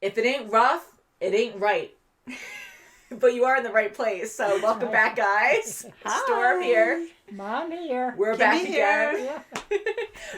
If it ain't rough, it ain't right. But you are in the right place. So welcome back, guys. Storm here. Mom here. We're back again. Yeah.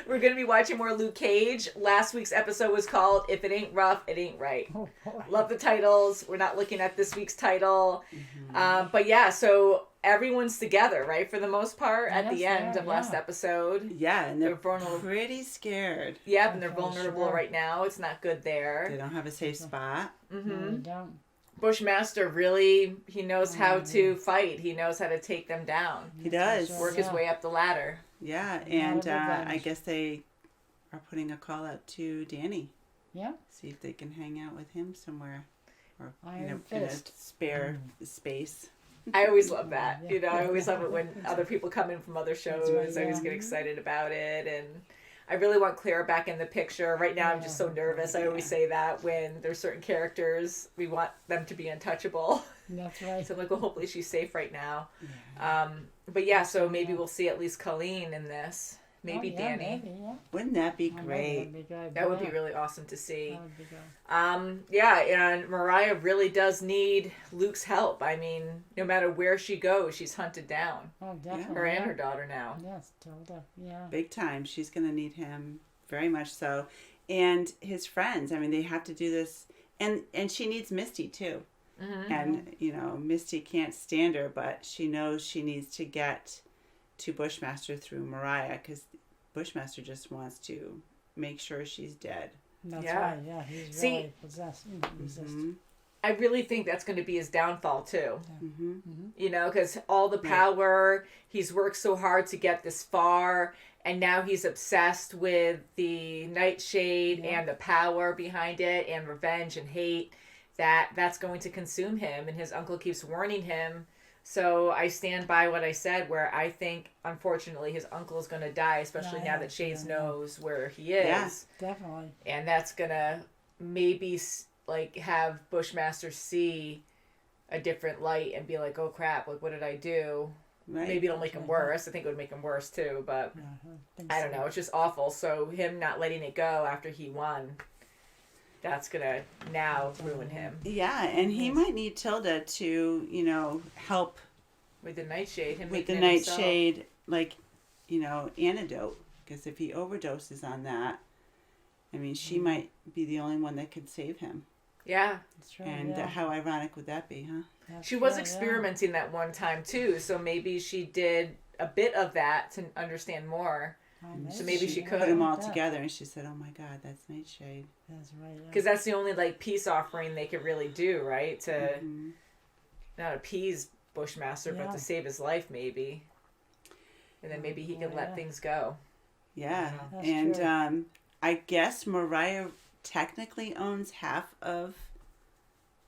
We're going to be watching more Luke Cage. Last week's episode was called If It Ain't Rough, It Ain't Right. Oh, boy. Love the titles. We're not looking at this week's title. But yeah, so everyone's together, right? For the most part, at the end of last episode. Yeah, and they're vulnerable. pretty scared. Yeah, and they're vulnerable right now. It's not good there. They don't have a safe spot. No, they don't. Bushmaster really, he knows how to fight. He knows how to take them down. He does. Work his way up the ladder. Yeah, and I guess they are putting a call out to Danny. Yeah. See if they can hang out with him somewhere. Or, Iron in a Fist. spare space. I always love that. Yeah. You know, I always love it when other people come in from other shows. Right, I always get excited about it. And I really want Clara back in the picture. Right now, I'm just so nervous. I always say that when there's certain characters, we want them to be untouchable. That's right. So I'm like, well, hopefully she's safe right now. Yeah. But yeah, so maybe we'll see at least Colleen in this. Maybe Danny. Maybe, yeah. Wouldn't that be I know, great? that'd be good. That would be really awesome to see. That would be good. Yeah, and Mariah really does need Luke's help. I mean, no matter where she goes, she's hunted down. Oh, definitely. Her and her daughter now. Yes, told her. Yeah. Big time. She's going to need him very much so. And his friends. I mean, they have to do this. And she needs Misty, too. Mm-hmm. And, you know, Misty can't stand her, but she knows she needs to get to Bushmaster through Mariah because Bushmaster just wants to make sure she's dead. That's Yeah. right. Yeah, he's really possessed. I really think that's going to be his downfall, too. Mm-hmm. You know, because all the power, he's worked so hard to get this far, and now he's obsessed with the Nightshade and the power behind it, and revenge and hate, that's going to consume him, and his uncle keeps warning him. So I stand by what I said, where I think, unfortunately, his uncle is going to die, especially now that Shades knows where he is. Yeah. Definitely. And that's going to maybe, like, have Bushmaster see a different light and be like, oh, crap, like, what did I do? Right. Maybe it'll make him worse. I think it would make him worse, too, but I don't know. It's just awful. So him not letting it go after he won, that's going to now ruin him. Yeah, and he might need Tilda to, you know, help With the Nightshade. Him with the making it himself. Nightshade, like, you know, antidote. Because if he overdoses on that, I mean, she might be the only one that could save him. Yeah. That's true. And how ironic would that be, huh? That's She was true, experimenting that one time, too, so maybe she did a bit of that to understand more. So maybe she could put them all together, and she said, "Oh my God, that's Nightshade." That's right. Because that's the only, like, peace offering they could really do, right? To not appease Bushmaster, but to save his life, maybe. And then maybe he can let things go. Yeah, That's and true. I guess Mariah technically owns half of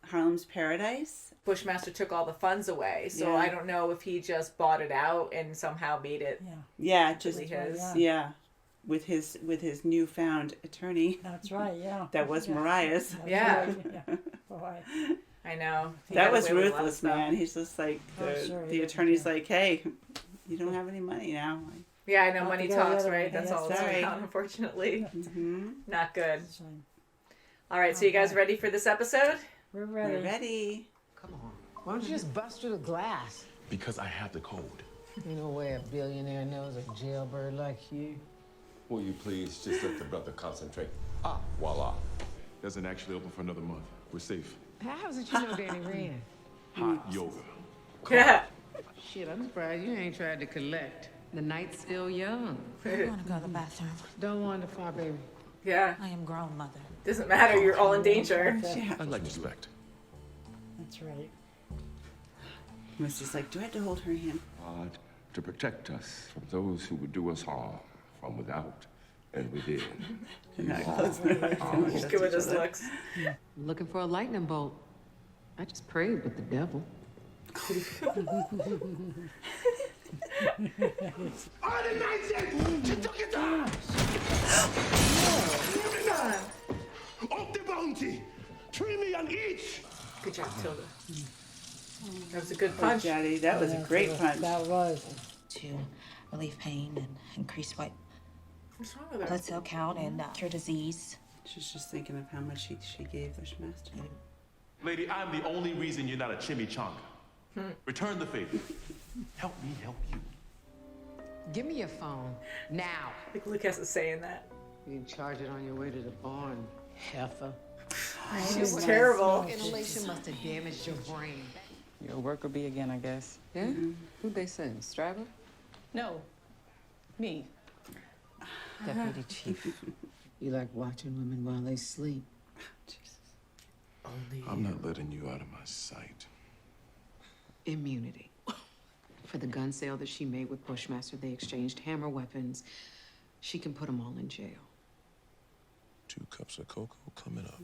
Harlem's Paradise. Bushmaster took all the funds away, so Yeah. I don't know if he just bought it out and somehow made it Yeah, just really his. with his newfound attorney. That's right. Yeah. That was Mariah's. That's Yeah. right, yeah. Boy. I know. He That got was away with a lot of ruthless, stuff. man. He's just like the Yeah, attorney's like, "Hey, you don't have any money now." Yeah, I know. Have Money to go the talks, other way. right? That's Yeah, all it's sorry. about, unfortunately. Mm-hmm. Not good. That's right. All right, so you guys ready for this episode? We're ready. We're ready. Come on. Why don't you just bust through the glass? Because I have the code. Ain't no way a billionaire knows a jailbird like you. Will you please just let the brother concentrate? Voila. Doesn't actually open for another month. We're safe. How is it you know Danny ran? Hot yoga. Yeah. Shit, I'm surprised you ain't tried to collect. The night's still young. I want to go to the bathroom. Don't wander far, baby. Yeah. I am grown, mother. Doesn't matter. You're all in danger. Yeah. I'd like respect. That's right. Misty's like, "Do I have to hold her hand?" God to protect us from those who would do us harm from without and within. And I close the door. Just give it those looks. Looking for a lightning bolt. I just prayed with the devil. She took it down! Off the bounty! 3 million each! Good job, Tilda. That was a good Oh, punch. Daddy, that was a great punch. That was. To relieve pain and increase white What's wrong with her? blood cell count and cure disease. She's just thinking of how much she gave Bushmaster. Lady, I'm the only reason you're not a chimichanga. Return the favor. Help me help you. Give me your phone. Now. Like Lucas is saying that. You can charge it on your way to the barn, heifer. She's terrible. Inhalation must have damaged your brain. Your worker bee again, I guess. Yeah? Who'd they send? Strabber? No, me. Deputy Chief. You like watching women while they sleep. Only I'm not letting you out of my sight. Immunity. For the gun sale that she made with Bushmaster, they exchanged hammer weapons. She can put them all in jail. 2 cups of cocoa coming up.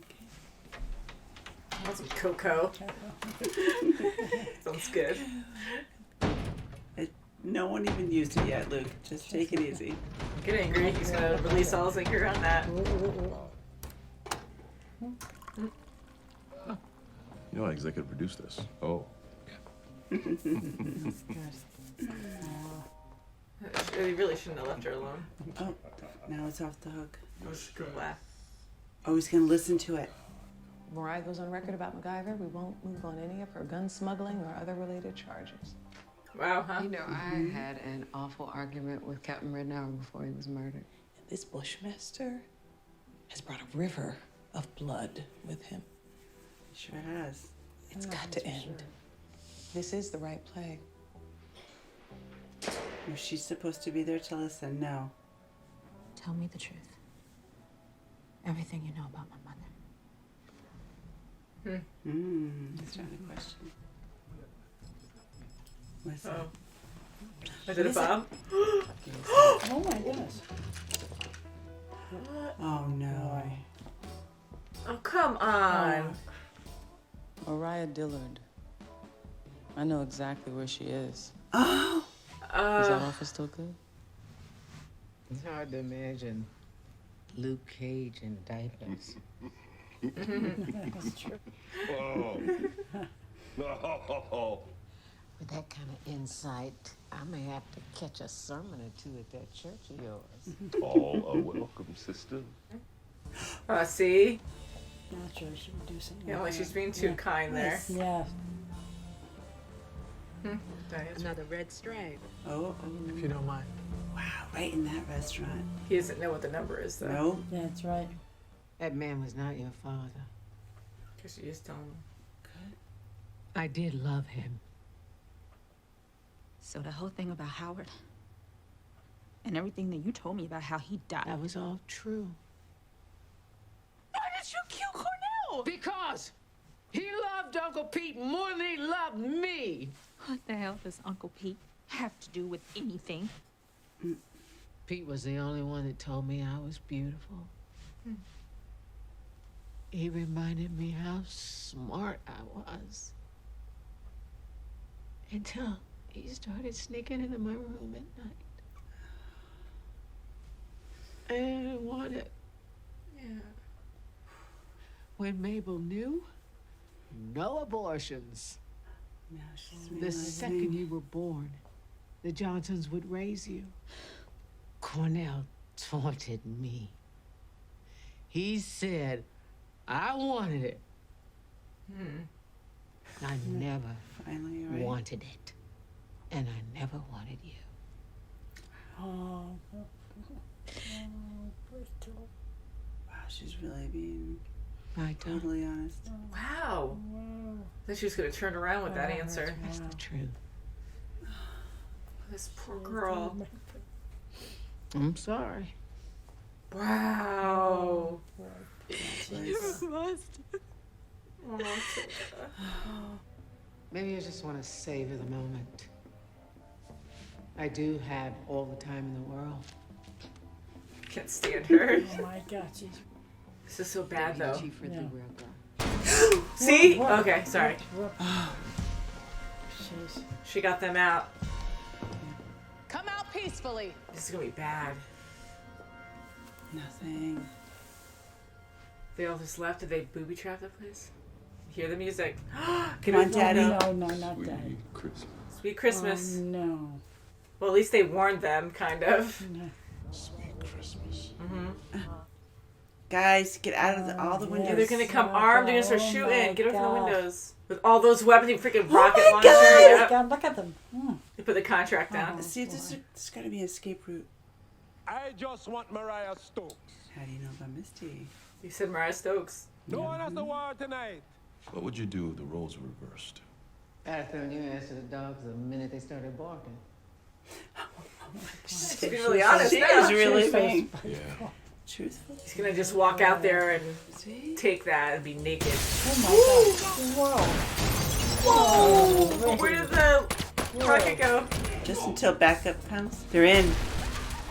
That's some cocoa. Sounds good. No one even used it yet, Luke. Just take it easy. Get angry. He's gonna release all his anger on that. You know I executive produced this. Oh, That's good. He really shouldn't have left her alone. Oh, now it's off the hook. I was gonna laugh. Oh, he's gonna listen to it. Mariah goes on record about MacGyver. We won't move on any of her gun smuggling or other related charges. Wow, huh? You know, I had an awful argument with Captain Rednauer before he was murdered. This Bushmaster has brought a river of blood with him. Sure has. It's got to end. This is the right play. Was she supposed to be there to listen? No. Tell me the truth. Everything you know about my mother. That's not a question. What's Oh. that? Is it a bomb? Oh my goodness. Oh no. Oh, come on. Mariah Dillard. I know exactly where she is. Oh. Is that offer still good? It's hard to imagine Luke Cage in diapers. That's true. oh, no. With that kind of insight, I may have to catch a sermon or two at that church of yours. All are welcome, sister. See? Naturally, she would do something. Yeah, like like she's that. being too kind there. Yeah. Another red stripe. Oh. If you don't mind. Wow. Right in that restaurant. He doesn't know what the number is, though. No. Yeah, that's right. That man was not your father. Because she is telling him. I did love him. So the whole thing about Howard and everything that you told me about how he died. That was all true. Why did you kill Cornell? Because he loved Uncle Pete more than he loved me. What the hell does Uncle Pete have to do with anything? Pete was the only one that told me I was beautiful. He reminded me how smart I was. Until he started sneaking into my room at night. I didn't want it. Yeah. When Mabel knew, no abortions. Now she's The realizing. second you were born, the Johnsons would raise you. Cornell taunted me. He said I wanted it. I never Finally, right? wanted it. And I never wanted you. Oh. Bristol. Wow, she's really being I don't. totally honest. Wow. I thought she was going to turn around with that answer. That's the truth. This poor girl. I'm sorry. Wow. Yes. must. Oh, Maybe I just want to savor the moment. I do have all the time in the world. can't stand her. Oh my God, she's. This is so bad, though. Chief Ridley Yeah. Railgun. See? Whoa. Okay, sorry. She's. She got them out. Come out peacefully. This is going to be bad. Nothing. They all just left. Did they booby trap the place? Hear the music. Come on, Daddy. No, no, not Sweet that. Christmas. Sweet Christmas. Oh, no. Well, at least they warned them, kind of. No. Sweet Christmas. Guys, get out of all the windows. Yeah, they're gonna come armed. They're gonna start Oh shooting. my Get over the God. windows with all those weapons. You freaking rocket my launcher. God. Yep. God, look at them. Mm. They put the contract down. See, there's got to be an escape route. I just want Mariah Stokes. How do you know about Misty? You said Mariah Stokes. No one has the war tonight. What would you do if the roles were reversed? I'd throw your ass to the dogs the minute they started barking. To be really honest, She now. is really being Yeah. truthful. He's gonna just walk out there and See? take that and be naked. Oh my God. Whoa! Where did the rocket go? Just until backup comes. They're in.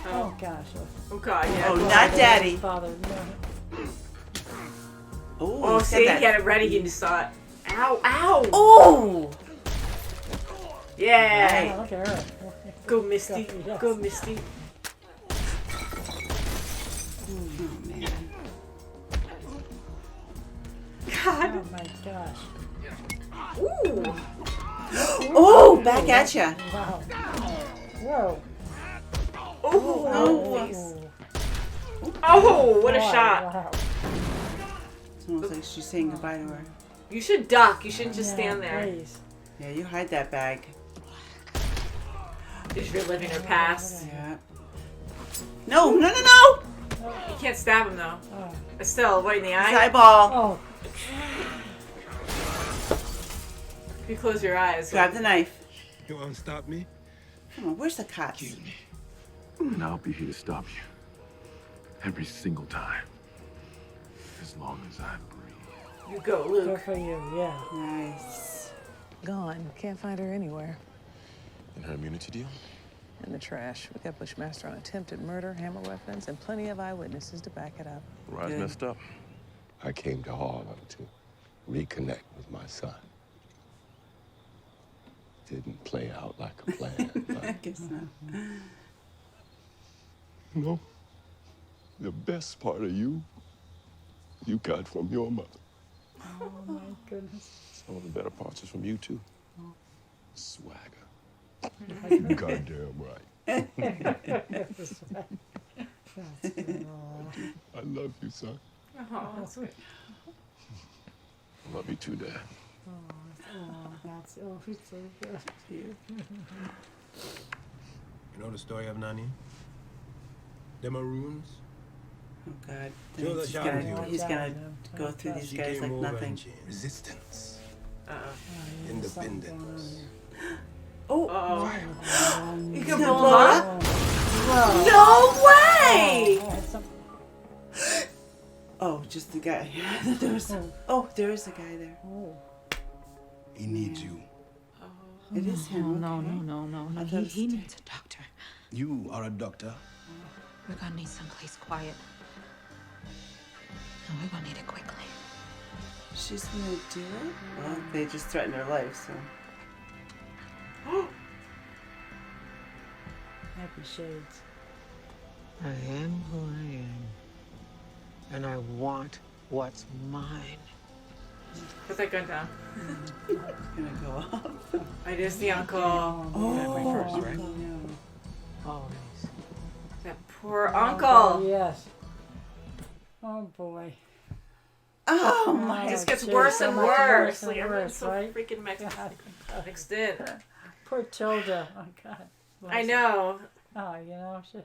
Oh gosh. Oh God, yeah. Oh, not Daddy. Father, no. Oh, he said see, he that. had it ready. He just saw it. Ow! Ow! Oh! Yeah. Oh, look at her. Go, Misty. Yes. Go, Misty. Oh, man. God. Oh my gosh. Ooh. Oh, back at ya. Wow. Whoa. Oh. Oh, what a shot. Wow. It's almost like she's saying goodbye to her. You should duck. You shouldn't just stand there. Please. Yeah, you hide that bag. Because you're living her past. Yeah. No, no, no, no! You can't stab him, though. Oh. Estelle, right in the His eye. eyeball. Oh. If you close your eyes. Grab the knife. You want to stop me? Come on, where's the cops? Kill me. And I'll be here to stop you. Every single time. As long as I breathe. You go, Good Luke. for you. Yeah. Nice. Gone. Can't find her anywhere. And her immunity deal? In the trash. We got Bushmaster on attempted murder, hammer weapons, and plenty of eyewitnesses to back it up. Mariah's Good. messed up. I came to Harlem to reconnect with my son. Didn't play out like a plan. I but guess not. no. The best part of you got from your mother. Oh my goodness. Some of the better parts is from you, too. Swagger. Oh Goddamn right. I love you, son. Oh, that's good. I love you too, Dad. That's he's so good. You know the story of Nani? The Maroons? Oh, God. Joe the He's Giant. gonna go through these She guys came like over nothing. and changed. Resistance. Uh-oh. Independence. Oh, Uh-oh. You can gonna blow blow up? Whoa. No way! Oh, some- oh, just the guy. There was, oh, there is a guy there. oh. He needs you. It is him. No, okay. no. I thought He it was- needs a doctor. You are a doctor. We're gonna need someplace quiet. And we're gonna need it quickly. She's gonna do it? Well, they just threatened her life, so. Happy shades. I am who I am. And I want what's mine. Put that gun down. It's gonna go off. It is the uncle. Oh, first, right? no. Always. That poor Oh, uncle. yes. Oh boy. Oh, my. It just gets Jeez, worse so and much worse. and Like everyone's so right? freaking God. mixed in. Poor Tilda. Oh God. I know. Oh, you know. She,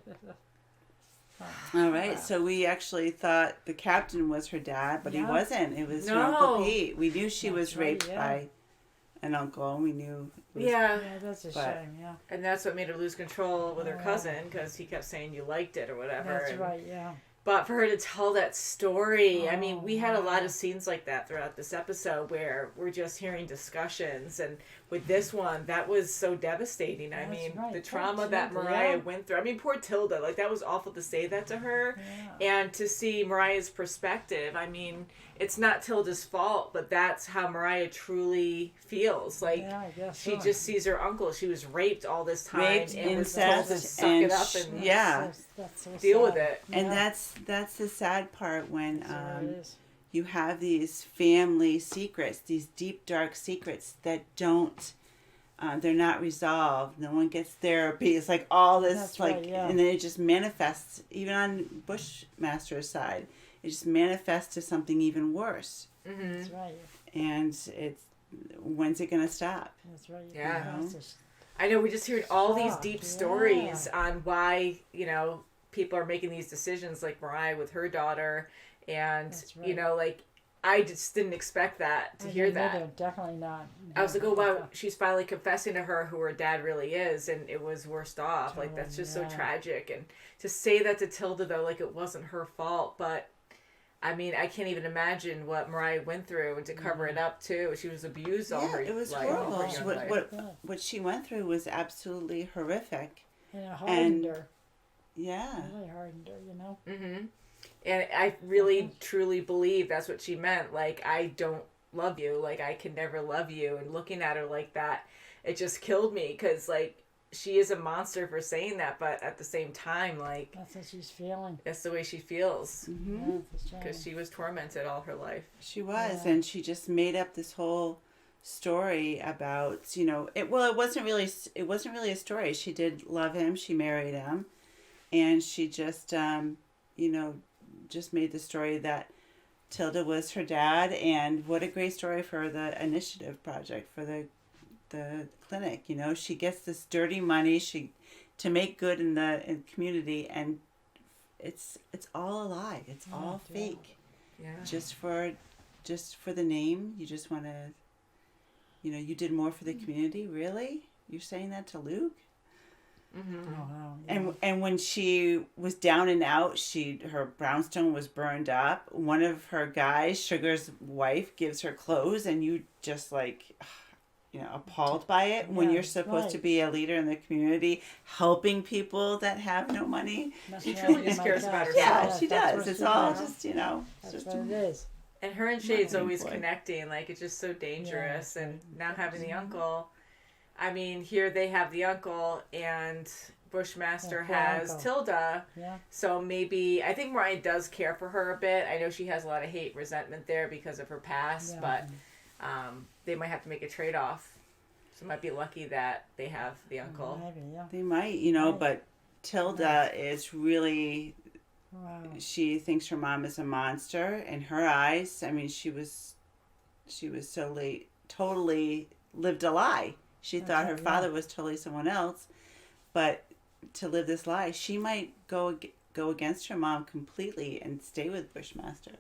All right, so we actually thought the captain was her dad, but he Yeah. wasn't. It was her No. Uncle Pete. We knew she That's was right, raped yeah. by an uncle. We knew. It was, Yeah. yeah, that's a But- shame. Yeah. And that's what made her lose control with her Yeah. cousin because he kept saying you liked it or whatever. That's and- right. Yeah. But for her to tell that story, I mean, Oh, we had a lot wow. of scenes like that throughout this episode where we're just hearing discussions. And with this one, that was so devastating. I That's mean, right. the Poor trauma that Tilda, Mariah yeah. went through. I mean, poor Tilda. Like, that was awful to say that to her. Yeah. And to see Mariah's perspective, I mean, it's not Tilda's fault, but that's how Mariah truly feels. Like, Yeah, I guess she so. just sees her uncle. She was raped all this time Raped, and was told to incest, suck and it up and yeah. That's so deal with sad. it. And Yeah. that's the sad part when That's what it is. you have these family secrets, these deep, dark secrets that don't, they're not resolved. No one gets therapy. It's like all this, That's like, right, yeah. and then it just manifests, even on Bushmaster's side. it just manifests to something even worse. That's right. And when's it going to stop? That's right. Yeah. You know? I know, we just heard all these Shock, deep yeah. stories on why, you know, people are making these decisions, like Mariah with her daughter. And, That's right. you know, like, I just didn't expect that, to hear that. Either. Definitely not. I was like, oh, wow, she's finally confessing to her who her dad really is, and it was worst off. Like, that's just so tragic. And to say that to Tilda, though, like, it wasn't her fault, but, I mean, I can't even imagine what Mariah went through, and to cover it up, too. She was abused all her life. It was horrible. What she went through was absolutely horrific. And it hardened her. Yeah. It really hardened her, you know? Mm-hmm. And I really, truly believe that's what she meant. Like, I don't love you. Like, I can never love you. And looking at her like that, it just killed me. Because, like, she is a monster for saying that. But at the same time, like... That's what she's feeling. That's the way she feels. Because she was tormented all her life. She was. And she just made up this whole story about, you know... It wasn't really a story. She did love him. She married him. And she just, you know... just made the story that Tilda was her dad, and what a great story for the initiative project, for the clinic. You know, she gets this dirty money to make good in the community, and it's all a lie. It's all fake. Yeah. Just for the name, you just want to, you know, you did more for the community. Really? You're saying that to Luke? Mm-hmm. Oh, wow. Yeah. And when she was down and out, her brownstone was burned up. One of her guys, Sugar's wife, gives her clothes, and you just like, you know, appalled by it. When you're supposed to be a leader in the community, helping people that have no money. She truly just cares about herself. Yeah, she does. It's all just, you know. That's what it is. And her and Shade's always connecting. Like, it's just so dangerous. And now having the uncle... I mean, here they have the uncle, and Bushmaster has Tilda. Yeah. So maybe, I think Mariah does care for her a bit. I know she has a lot of hate, resentment there because of her past, but they might have to make a trade-off. So it might be lucky that they have the uncle. Maybe, yeah. They might, you know, but Tilda is really... Wow. She thinks her mom is a monster in her eyes. I mean, she was so late, totally lived a lie. She thought her father was totally someone else, but to live this lie, she might go against her mom completely and stay with Bushmaster.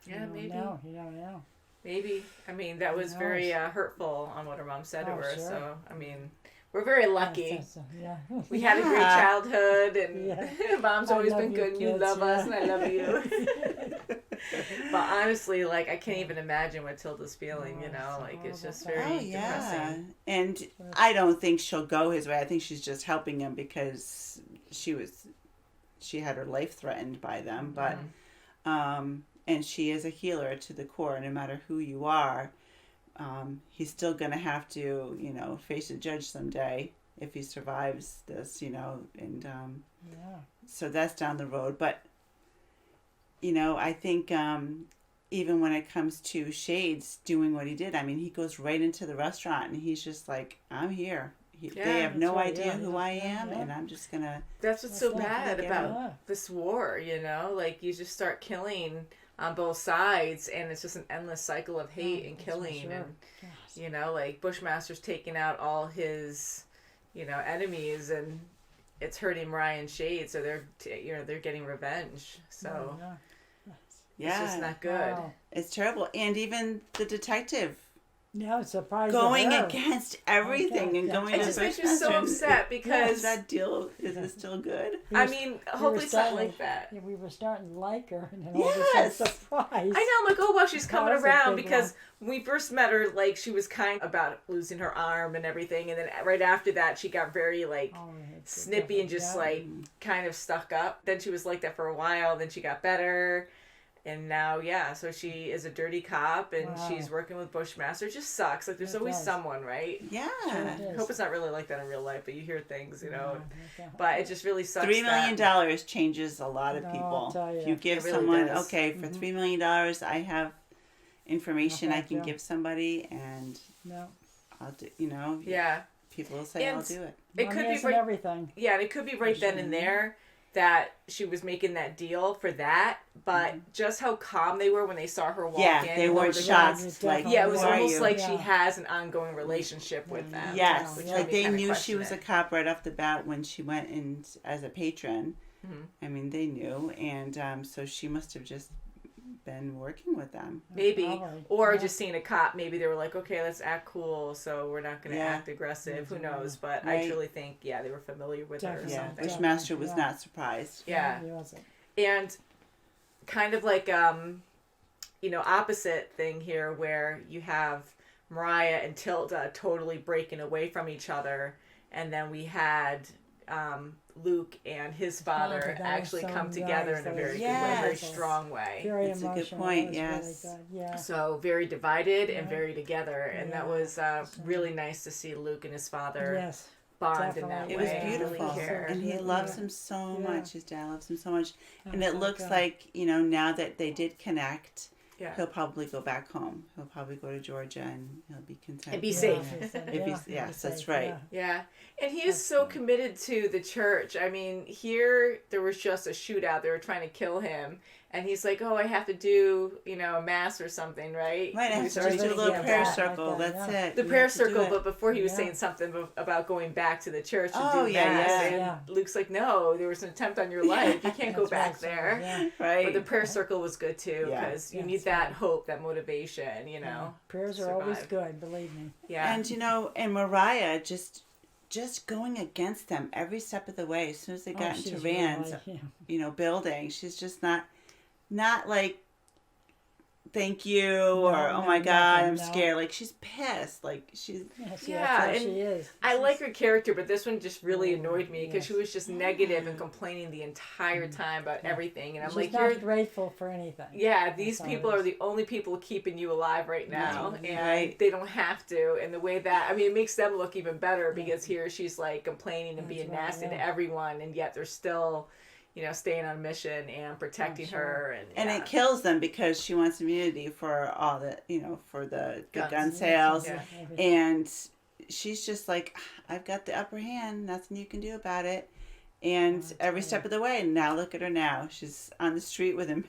Yeah, maybe. You don't know. Maybe. I mean, that was very hurtful on what her mom said to her. Sure. So, I mean, we're very lucky. Yeah. We had a great childhood, and Mom's always been good, and you love us, and I love you. But honestly, like, I can't even imagine what Tilda's feeling, you know? Like, it's just very depressing. And I don't think she'll go his way. I think she's just helping him because she had her life threatened by them. But, and she is a healer to the core. No matter who you are, he's still going to have to, you know, face a judge someday if he survives this, you know. And so that's down the road. But, you know, I think even when it comes to Shades doing what he did, I mean, he goes right into the restaurant and he's just like, I'm here. They have no idea who I am, and I'm just going to... That's what's so bad about this war, you know? Like, you just start killing on both sides, and it's just an endless cycle of hate and killing. And, you know, like, Bushmaster's taking out all his, you know, enemies, and it's hurting Mariah and Shade, so they're getting revenge. So... It's just not good. Wow. It's terrible. And even the detective Yeah, it's surprised. going against everything and going It to just makes me so upset because is that deal is it still good? I mean, hopefully it's not like that. Yeah, we were starting to like her, and then all of a sudden, surprise. I know, I'm like, oh wow, she's coming was a around big because when we first met her, like she was kind about losing her arm and everything, and then right after that, she got very like snippy and just like kind of stuck up. Then she was like that for a while. Then she got better. And now, so she is a dirty cop, and she's working with Bushmaster. It just sucks. Like, there's always someone, right? Yeah. I hope it's not really like that in real life, but you hear things, you know. But it just really sucks. $3 million changes a lot of people. If you give someone, for $3 million, I have information I can give somebody, and I'll do, you know. Yeah. People will say, I'll do it. It could be everything. Yeah, and it could be right then and there. that she was making that deal for that, but just how calm they were when they saw her walk Yeah, in. they weren't shocked. Like, yeah, it was who are almost you? like she has an ongoing relationship with them. Yes, which like made me they kinda knew she question was it. a cop right off the bat when she went in as a patron. I mean, they knew, and so she must have just been working with them. Maybe, Probably, or yeah. just seeing a cop. Maybe they were like, okay, let's act cool, so we're not going to act aggressive. Who knows? But I Right. truly think, yeah, they were familiar with her or Yeah, something. Bushmaster was not surprised. Yeah. He wasn't. And kind of like, opposite thing here where you have Mariah and Tilda totally breaking away from each other. And then we had Luke and his father that actually was so come together nice. in a That very was good way, very Yes. strong way. Very That's a good emotional. point, That was yes. Really good. Yeah. So very divided and very together. And that Yeah. was really nice to see Luke and his father Yes. bond in that Definitely. It way. was and beautiful, really care. and he Yeah. loves him so Yeah. much. His dad loves him so much, and Oh, it so looks good. like now that they did connect, Yeah. he'll probably go back home. He'll probably go to Georgia, and he'll be content. And be with safe. it. Yeah. If he's, Yeah. yes, that's right. Yeah. And he is so committed to the church. I mean, here there was just a shootout. They were trying to kill him. And he's like, oh, I have to do, a mass or something, right? Right, I He have was to already just do a thinking little of prayer that. circle. That's it. The You prayer have to do circle, it. but before he was Yeah. saying something about going back to the church and Oh, do yeah, mass. yeah. And Yeah. Luke's like, no, there was an attempt on your life. You can't go That's back right, there. Yeah. Right. But the prayer circle was good too, Yeah. because you Yeah, need it's that good. hope, that motivation, Yeah. Prayers are always good, believe me. Yeah. And and Mariah just going against them every step of the way. As soon as they got into she's Rand's, really, building, she's just not like, thank you, or oh my God, I'm scared. Like, she's pissed. Like, she's Yes, Yeah, that's how and she is. I like her character, but this one just really annoyed me because yes. she was just negative and complaining the entire time about everything. And I'm She's like, not you're, grateful for anything. yeah, these That's all people it are is. the only people keeping you alive right now, Right. and Right. they don't have to. And the way that, I mean, it makes them look even better because here she's like complaining and That's being right, nasty to yeah. everyone, and yet they're still, staying on mission and protecting sure. her. and yeah. it kills them because she wants immunity for all the for the Guns. gun sales, Yeah. and she's just like, I've got the upper hand. Nothing you can do about it. And every step of the way, now look at her now. She's on the street with him.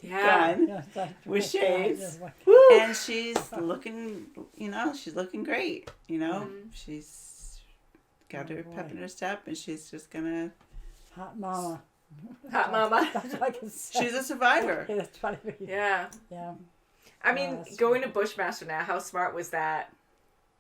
Yeah. Gun. Yeah, it's like- With shades. Just like- And she's looking, she's looking great. She's got her pep in her step, and she's just gonna. Hot mama. Hot mama. That's what I can say. She's a survivor. Yeah, that's funny. Yeah. Yeah. I mean, that's going to Bushmaster now, how smart was that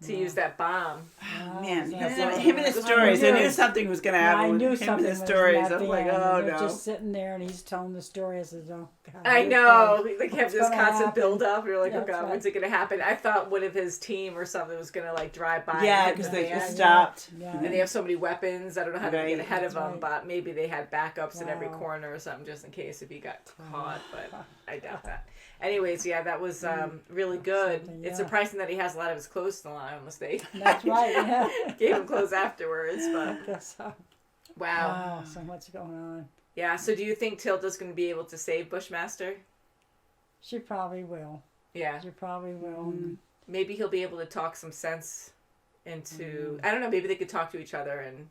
to use that bomb? Oh, man, that's him and his stories. I knew something was gonna happen. I with knew him something and his was stories. not I was like, the end, oh and they're no. just sitting there, and he's telling the story. I said, "Oh God." I here it know. goes. They kept What's this gonna constant happen? build up. You're like, oh That's god, right. when's it gonna happen? I thought one of his team or something was gonna like drive by. Yeah, and hit because the they van. just stopped. Yeah. And they have so many weapons. I don't know how to Right. get ahead of That's them, right. but maybe they had backups in every Wow. corner or something just in case if he got caught. But I doubt that. Anyways, yeah, that was really good. something, It's yeah. surprising that he has a lot of his clothes still on. Unless they That's right. Yeah. gave him clothes afterwards. But Guess so. wow. Wow. So much going on. Yeah. So do you think Tilda's going to be able to save Bushmaster? She probably will. Yeah. She probably will. Maybe he'll be able to talk some sense into. Mm. I don't know. Maybe they could talk to each other, and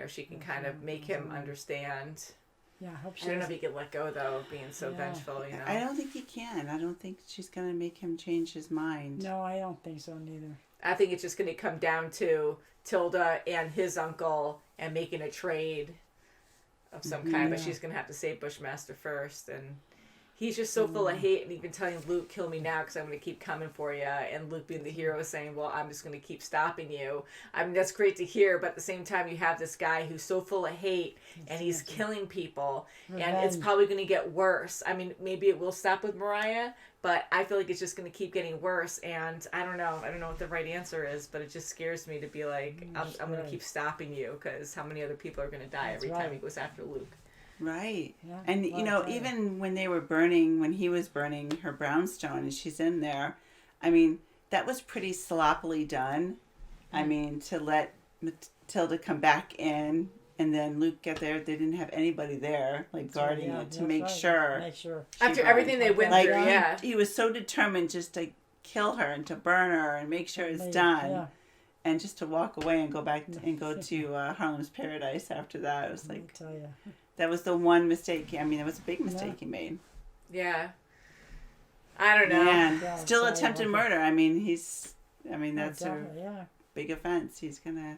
she can kind of make him understand. Yeah, I hope I she. don't know if he could let go though, of being so Yeah. vengeful. I don't think he can. I don't think she's gonna make him change his mind. No, I don't think so neither. I think it's just going to come down to Tilda and his uncle and making a trade of some kind, but Yeah. she's going to have to save Bushmaster first. And he's just so full of hate, and even telling Luke, kill me now because I'm going to keep coming for you. And Luke being the hero saying, well, I'm just going to keep stopping you. I mean, that's great to hear, but at the same time, you have this guy who's so full of hate, and he's killing people, and it's Revenge. probably going to get worse. I mean, maybe it will stop with Mariah, but I feel like it's just going to keep getting worse, and I don't know. I don't know what the right answer is, but it just scares me to be like, I'm going to keep stopping you, because how many other people are going to die That's every time right. he goes after Luke? Right. Yeah, And, well, yeah. even when when he was burning her brownstone and she's in there, I mean, that was pretty sloppily done. I mean, to let Matilda come back in and then Luke get there, they didn't have anybody there, like, guarding Yeah, it to that's make right. sure. Make sure. she After burned. everything they went Like, through, yeah. he was so determined just to kill her and to burn her and make sure it's Maybe, done. yeah. And just to walk away and go back and go to Harlem's Paradise after that. It was Let me like, tell you. That was the one mistake. I mean, it was a big mistake he made. Yeah. I don't know. Man, Yeah, still sorry attempted about murder. I mean, that's a definitely, yeah. big offense. He's gonna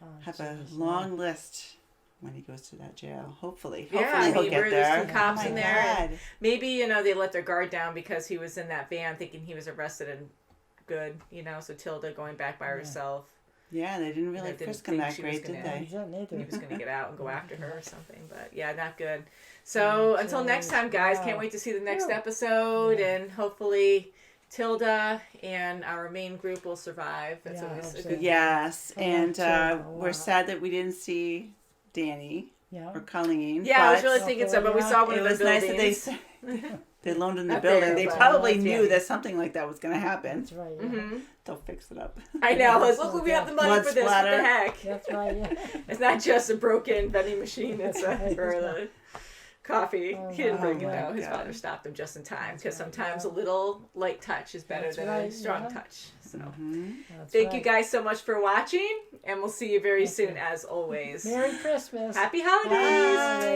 Oh, have a geez, long list when he goes to that jail. Hopefully, Yeah, hopefully I he'll mean, get there's there. some cops Oh my in there. And God. maybe, they let their guard down because he was in that van thinking he was arrested and good, so Tilda going back by herself. Yeah, they didn't really They didn't frisk him think that she was great, did gonna- they? He didn't either. He was going to get out and go after her or something. But yeah, not good. So until next time, guys, can't wait to see the next episode. And hopefully Tilda and our main group will survive. That's Yeah, I always hope a so. good Yes, I like and Tilda a we're lot. sad that we didn't see Danny Yeah. or Colleen. Yeah, I was but really thinking so, but we saw one it of the was nice buildings. that they loaned in the Up building. there, They but- probably Yeah. knew that something like that was going to happen. That's right. Yeah. Mhm. They'll fix it up. I know. Like, look, we have the money Blood for this. splatter. What the heck? That's right. Yeah. It's not just a broken vending machine. It's That's right. for the coffee. Oh, He didn't bring it my though. His God. father stopped him just in time because That's right, sometimes yeah. a little light touch is better That's than a right, strong yeah. touch. So That's thank you right. guys so much for watching, and we'll see you very Thank soon you. as always. Merry Christmas. Happy holidays. Bye.